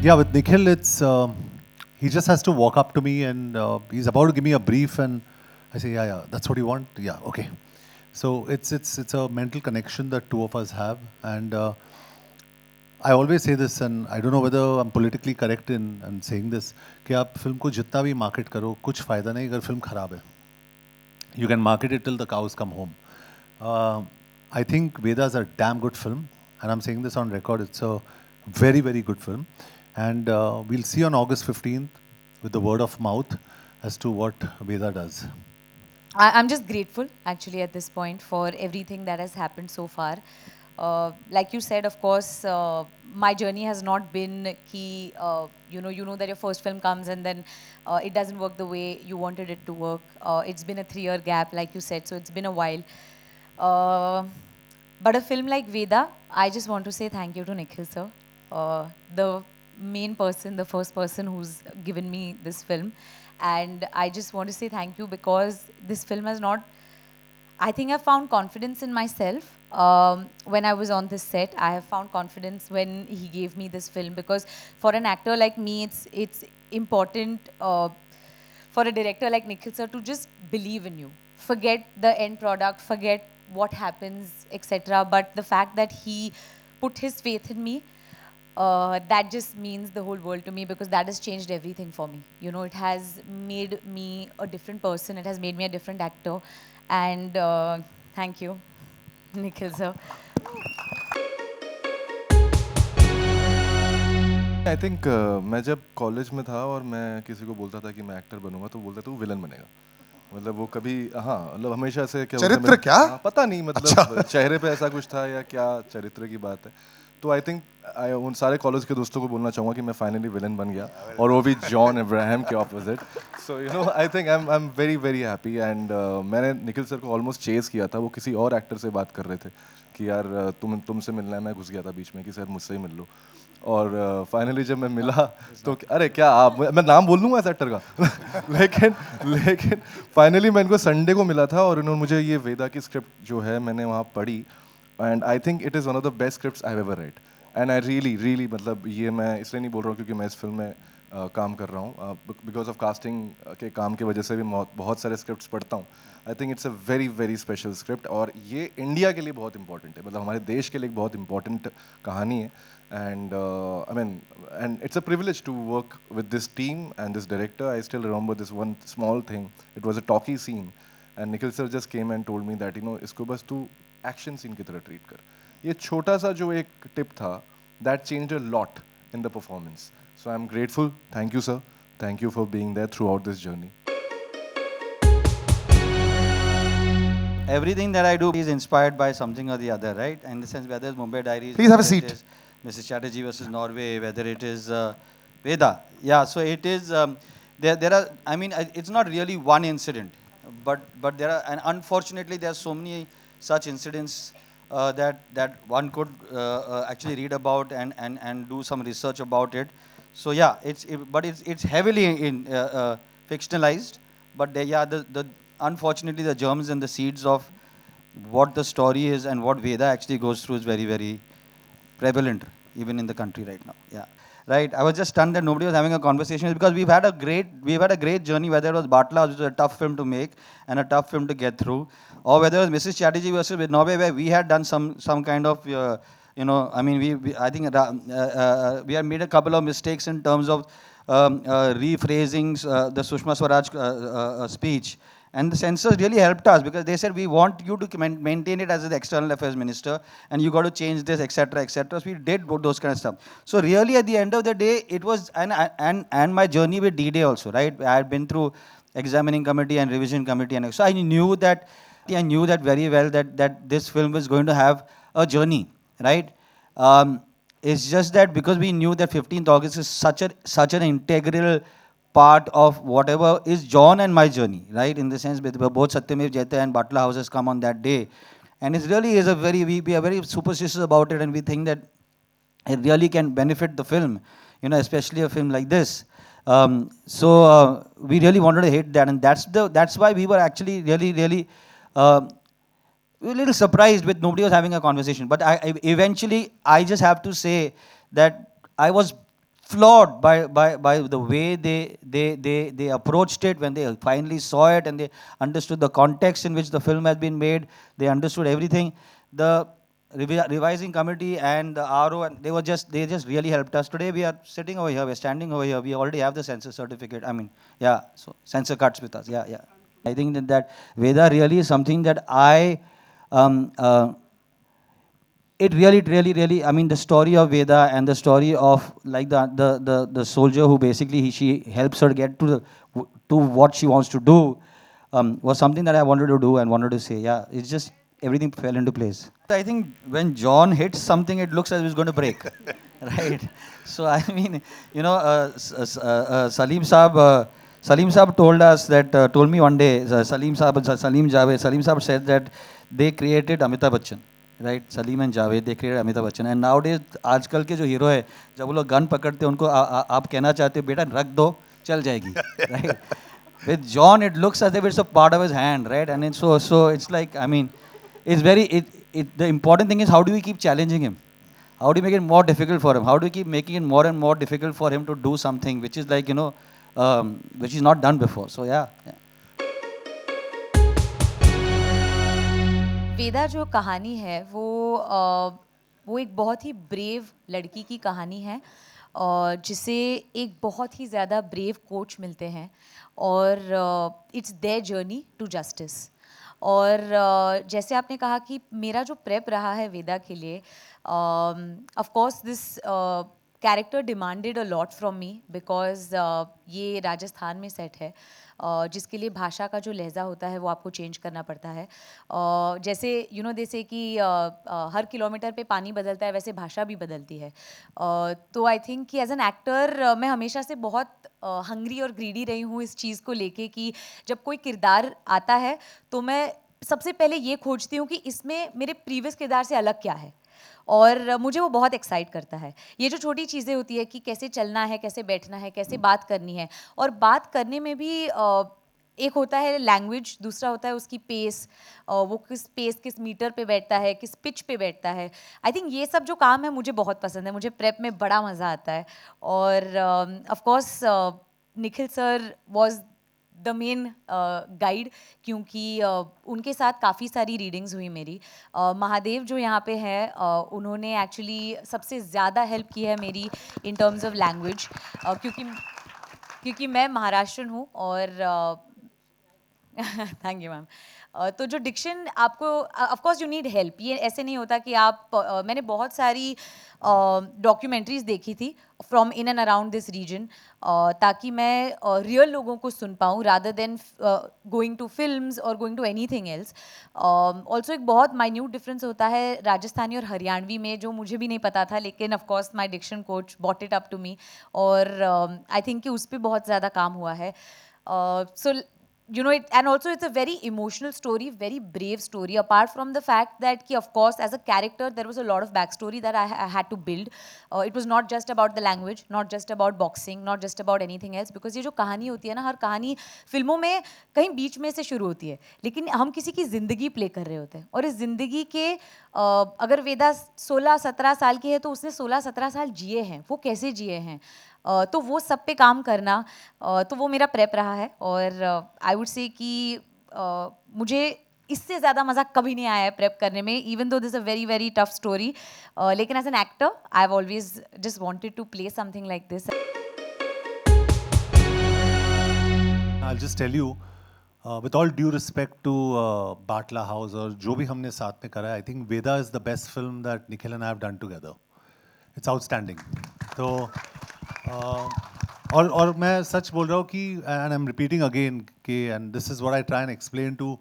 Yeah, with Nikhil, it's he just has to walk up to me and he's about to give me a brief, and I say, yeah, yeah, that's what you want. Yeah, okay. So it's a mental connection that two of us have, and I always say this, and I don't know whether I'm politically correct in saying this, कि आप film को जितना भी market करो कुछ फ़ायदा नहीं अगर फिल्म खराब है. You can market it till the cows come home. I think Veda's a damn good film, and I'm saying this on record. It's a very, very good film. And we'll see on August 15th with the word of mouth as to what Veda does. I'm just grateful actually at this point for everything that has happened so far. Like you said, of course, my journey has not been key. You know that your first film comes and then it doesn't work the way you wanted it to work. It's been a 3-year gap, like you said, so it's been a while. Uh, but a film like Veda, I just want to say thank you to Nikhil sir, the main person, the first person who's given me this film. And I just want to say thank you because this film has not, I think I found confidence in myself when I was on this set. I have found confidence when he gave me this film because for an actor like me, it's important for a director like Nikhil sir to just believe in you. Forget the end product, forget what happens, etc. But the fact that he put his faith in me, that just means the whole world to me because that has changed everything for me. You know, it has made me a different person. It has made me a different actor. And thank you, Nikhil sir. I think मैं जब college में था और मैं किसी को बोलता था कि मैं एक्टर बनूंगा तो बोलता था तू विलन बनेगा. मतलब वो कभी हाँ मतलब हमेशा से क्या बोलते हैं, चरित्र क्या? हाँ, पता नहीं मतलब चेहरे पे ऐसा कुछ था या क्या चरित्र की बात है. तो आई थिंक उन सारे कॉलेज के दोस्तों को बोलना चाहूँगा कि मैं फाइनली विलन बन गया और वो भी जॉन अब्राहम के opposite. So you know I think I am very very happy and मैंने निखिल सर को ऑलमोस्ट चेज किया था. वो किसी और एक्टर से बात कर रहे थे कि यार तुमसे मिलना है. मैं घुस गया था बीच में कि सर मुझसे ही मिल लो. और फाइनली जब मैं मिला तो अरे क्या आप, मैं नाम बोल लूँगा इस एक्टर का लेकिन लेकिन फाइनली मैं इनको संडे को मिला था और इन्होंने मुझे ये वेदा की स्क्रिप्ट जो है मैंने वहाँ पढ़ी and I think it is one of the best scripts I ever right. And I really really मतलब ये मैं इसलिए नहीं बोल रहा हूँ क्योंकि मैं इस फिल्म में काम कर रहा हूँ. बिकॉज ऑफ कास्टिंग के काम की वजह से भी बहुत सारे स्क्रिप्ट्स पढ़ता हूँ. आई think it's a very very special script और ये इंडिया के लिए बहुत इंपॉर्टेंट है. मतलब हमारे देश के लिए एक बहुत इंपॉर्टेंट कहानी है. And I mean, and it's a privilege to work with this team and this director. I still remember this one small thing. It was a talkie scene, and Nikhil sir just came and told me that इसको बस तू action scene की तरह treat कर. ये छोटा सा जो एक tip था, that changed a lot in the performance. So I'm grateful. Thank you, sir. Thank you for being there throughout this journey. Everything that I do is inspired by something or the other, right? In the sense, whether it's Mumbai Diaries, Please have a whether it seat. is Mrs. Chatterjee versus Norway, whether it is Veda. Yeah, so it is, there are, I mean, it's not really one incident, but there are, and unfortunately, there are so many such incidents that one could actually read about and do some research about it. So yeah, but it's heavily fictionalized, but yeah, the unfortunately the germs and the seeds of what the story is and what Veda actually goes through is very, very prevalent even in the country right now. Yeah. Right. I was just stunned that nobody was having a conversation because we've had a great journey, whether it was Batla, which was a tough film to make and a tough film to get through, or whether it was Mrs. Chatterjee versus with Norway, where we had done some kind of I mean, I think we had made a couple of mistakes in terms of rephrasing the Sushma Swaraj speech. And the censors really helped us because they said, we want you to maintain it as the external affairs minister and you got to change this, etc., etc. So we did those kind of stuff. So really at the end of the day, it was, and my journey with D-Day also, right? I had been through examining committee and revision committee. And so I knew that very well that this film was going to have a journey, right? It's just that because we knew that 15th August is such an integral part of whatever is John and my journey, right? In the sense, both Satyamev Jayate and Batla House has come on that day. And it really is we are very superstitious about it, and we think that it really can benefit the film, especially a film like this. So we really wanted to hit that, and that's why we were actually really we were a little surprised with nobody was having a conversation. But eventually, I just have to say that I was floored by the way they approached it when they finally saw it and they understood the context in which the film has been made. They understood everything. The revising committee and the RO, and they just really helped us. Today we are sitting over here, we're standing over here, we already have the censor certificate. I mean, yeah, so censor cuts with us. Yeah, yeah. I think that Veda really is something that um, uh, it really, I mean, the story of Veda and the story of like the soldier who basically she helps her get to what she wants to do was something that I wanted to do and wanted to say. Yeah, it's just everything fell into place. I think when John hits something, it looks as if it's going to break, right? So I mean, you know, Salim Saab. Salim Saab told us that, told me one day, Salim Javed, Salim Saab said that they created Amitabh Bachchan, right? Salim and Javed, they created Amitabh Bachchan. And nowadays, आजकल के जो hero है, जब वो लोग gun पकड़ते हैं, उनको आप कहना चाहते हो, बेटा रख दो, चल जाएगी, right? With John, it looks as if it's a part of his hand, right? And so it's like, I mean, it's very, the important thing is how do we keep challenging him? How do you make it more difficult for him? How do you keep making it more and more difficult for him to do something which is like, you know, which is not done before? So yeah. वेदा जो कहानी है वो एक बहुत ही brave लड़की की कहानी है जिसे एक बहुत ही ज़्यादा ब्रेव कोच मिलते हैं और it's their journey to justice. और जैसे आपने कहा कि मेरा जो प्रेप रहा है वेदा के लिए, of course this character demanded a lot from me because ये राजस्थान में सेट है, जिसके लिए भाषा का जो लहजा होता है वो आपको चेंज करना पड़ता है। जैसे यू नो जैसे कि हर किलोमीटर पे पानी बदलता है, वैसे भाषा भी बदलती है। तो आई थिंक कि एज एन एक्टर मैं हमेशा से बहुत हंग्री और ग्रीडी रही हूँ इस चीज़ को लेके कि जब कोई किरदार आता है तो मैं सबसे पहले ये खोजती हूँ कि इसमें मेरे प्रीवियस किरदार से अलग क्या है, और मुझे वो बहुत एक्साइट करता है। ये जो छोटी चीज़ें होती है कि कैसे चलना है, कैसे बैठना है, कैसे बात करनी है, और बात करने में भी एक होता है लैंग्वेज, दूसरा होता है उसकी पेस, वो किस पेस किस मीटर पे बैठता है, किस पिच पे बैठता है। आई थिंक ये सब जो काम है मुझे बहुत पसंद है, मुझे प्रेप में बड़ा मज़ा आता है। और of course Nikhil sir was the main guide, क्योंकि उनके साथ काफ़ी सारी रीडिंग्स हुई मेरी। महादेव जो यहाँ पे है उन्होंने एक्चुअली सबसे ज़्यादा हेल्प की है मेरी इन टर्म्स ऑफ लैंग्वेज, क्योंकि मैं महाराष्ट्रन हूँ और थैंक यू मैम। तो जो डिक्शन आपको of course you need help, ये ऐसे नहीं होता कि आप मैंने बहुत सारी डॉक्यूमेंट्रीज देखी थी from in and around this region, ताकि मैं रियल लोगों को सुन पाऊँ rather than going to films और going to anything else. Also एक बहुत माइन्यूट डिफरेंस होता है राजस्थानी और हरियाणवी में, जो मुझे भी नहीं पता था, लेकिन of course my diction coach bought it up to me, और आई थिंक कि उस पर बहुत ज़्यादा काम हुआ है। सो you know it, and also it's a very emotional story, very brave story, apart from the fact that ki, of course as a character there was a lot of backstory that I had to build. It was not just about the language, not just about boxing, not just about anything else, because ये जो कहानी होती है ना, हर कहानी फिल्मों में कहीं बीच में से शुरू होती है, लेकिन हम किसी की ज़िंदगी प्ले कर रहे होते हैं, और इस ज़िंदगी के अगर वेदा 16-17 साल की है तो उसने 16-17 साल जिए हैं, वो कैसे जिए हैं, तो वो सब पे काम करना, तो वो मेरा प्रेप रहा है। और आई वुड से कि मुझे इससे ज़्यादा मज़ा कभी नहीं आया है प्रेप करने में, even though this a very very tough story, लेकिन as an actor I have always just wanted to play something like this. I'll just tell you, with all due respect to Batla House और जो भी हमने साथ में करा है, I think Veda is the best film that Nikhil and I have done together. It's outstanding. तो और मैं सच बोल रहा हूँ कि and I am repeating again कि and this is what I try and explain to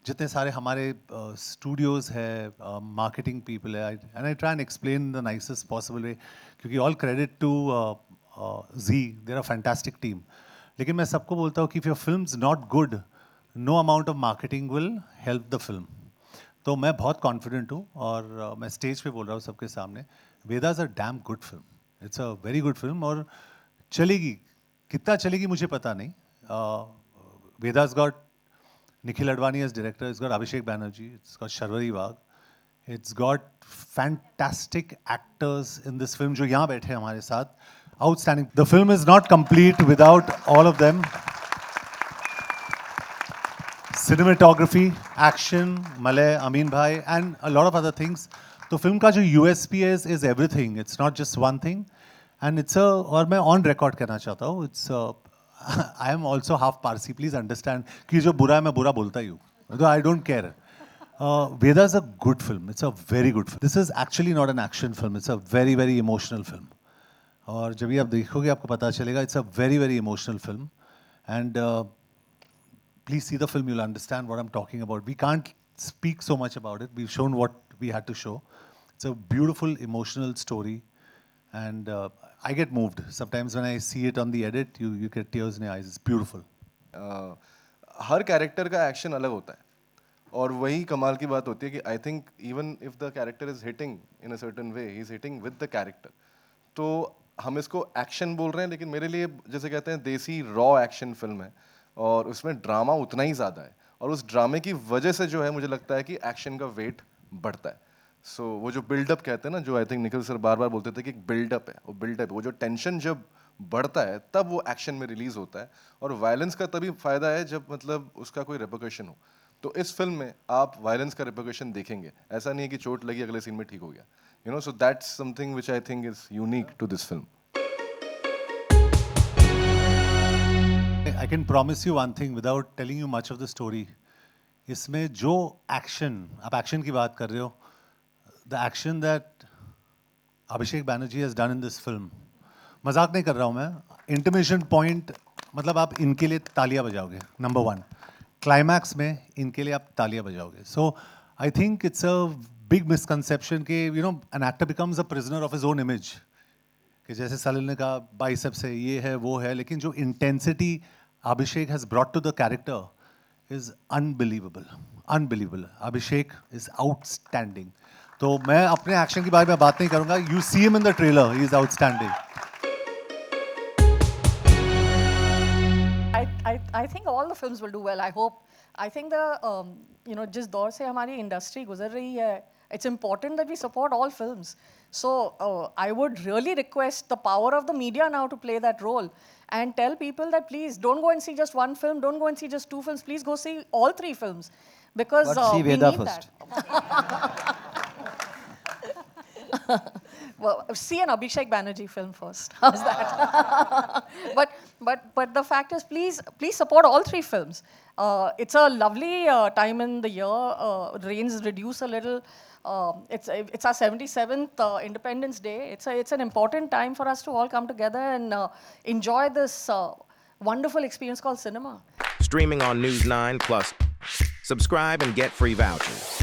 जितने सारे हमारे स्टूडियोज़ है, मार्केटिंग पीपल है, and I try and explain the nicest possible way, क्योंकि all credit to Zee, they're a fantastic team. लेकिन मैं सबको बोलता हूँ कि if your film is not good, no amount of marketing will help the film. तो मैं बहुत कॉन्फिडेंट हूँ और मैं स्टेज पे बोल रहा हूँ सबके सामने, Vedaa is a damn good film, it's a very good film, और चलेगी, कितना चलेगी मुझे पता नहीं। Vedaa is got Nikhil Advani as director, it's got Abhishek Banerjee, it's got Sharvari Wagh, it's got fantastic actors in this film जो यहाँ बैठे हैं हमारे साथ। outstanding. The film is not complete without all of them. Cinematography, action, Malay, Amin Bhai, and a lot of other things. तो film का जो USP is everything. It's not just one thing, and it's a और मैं on record कहना चाहता हूँ. It's I am also half Parsi. Please understand कि जो बुरा है मैं बुरा बोलता ही हूँ. I don't care. Veda is a good film. It's a very good film. This is actually not an action film. It's a very very emotional film. और जब भी आप देखोगे आपको पता चलेगा. It's a very very emotional film, and please see the film. You'll understand what I'm talking about. We can't speak so much about it. We've shown what we had to show. It's a beautiful emotional story, and I get moved sometimes when I see it on the edit. You get tears in your eyes. It's beautiful. Her character का action अलग होता है और वही कमाल की बात होती है कि I think even if the character is hitting in a certain way, he is hitting with the character. तो हम इसको एक्शन बोल रहे हैं, लेकिन मेरे लिए जैसे कहते हैं देसी रॉ एक्शन फिल्म है और उसमें ड्रामा उतना ही ज़्यादा है और उस ड्रामे की वजह से जो है मुझे लगता है कि एक्शन का वेट बढ़ता है. सो वो जो बिल्डअप कहते हैं ना, जो आई थिंक निखिल सर बार बार बोलते थे कि एक बिल्डअप है, वो बिल्डअप, वो जो टेंशन जब बढ़ता है तब वो एक्शन में रिलीज होता है. और वायलेंस का तभी फायदा है जब मतलब उसका कोई रेपोकेशन हो. तो इस फिल्म में आप वायलेंस का रेपोकेशन देखेंगे. ऐसा नहीं है कि चोट लगी अगले सीन में ठीक हो गया, you know. So that's something which I think is unique to this film. I can promise you one thing without telling you much of the story. इसमें जो एक्शन, आप एक्शन की बात कर रहे हो, the action that Abhishek Banerjee has done in this film, मजाक नहीं कर रहा हूँ मैं. इंटरमिशन पॉइंट मतलब आप इनके लिए तालियां बजाओगे. नंबर 1 क्लाइमैक्स में इनके लिए आप तालियां बजाओगे. So I think it's a big misconception कि you know an actor becomes a prisoner of his own image. कि जैसे सलिल ने कहा बाइसेप्स है, ये है, वो है, लेकिन जो intensity Abhishek has brought to the character is unbelievable. Unbelievable. Abhishek is outstanding. तो मैं अपने एक्शन के बारे में बात नहीं करूँगा. You see him in the trailer. He is outstanding. I think all the films will do well. I hope. I think the you know जिस दौर से हमारी इंडस्ट्री गुजर रही है, it's important that we support all films. So I would really request the power of the media now to play that role and tell people that please don't go and see just one film, don't go and see just 2 films. Please go see all 3 films because But see we Veda need first. that. Well, see an Abhishek Banerjee film first. How's that? but the fact is, please support all 3 films. It's a lovely time in the year. Rains reduce a little. It's our 77th Independence Day. It's an important time for us to all come together and enjoy this wonderful experience called cinema. Streaming on News 9 Plus. Subscribe and get free vouchers.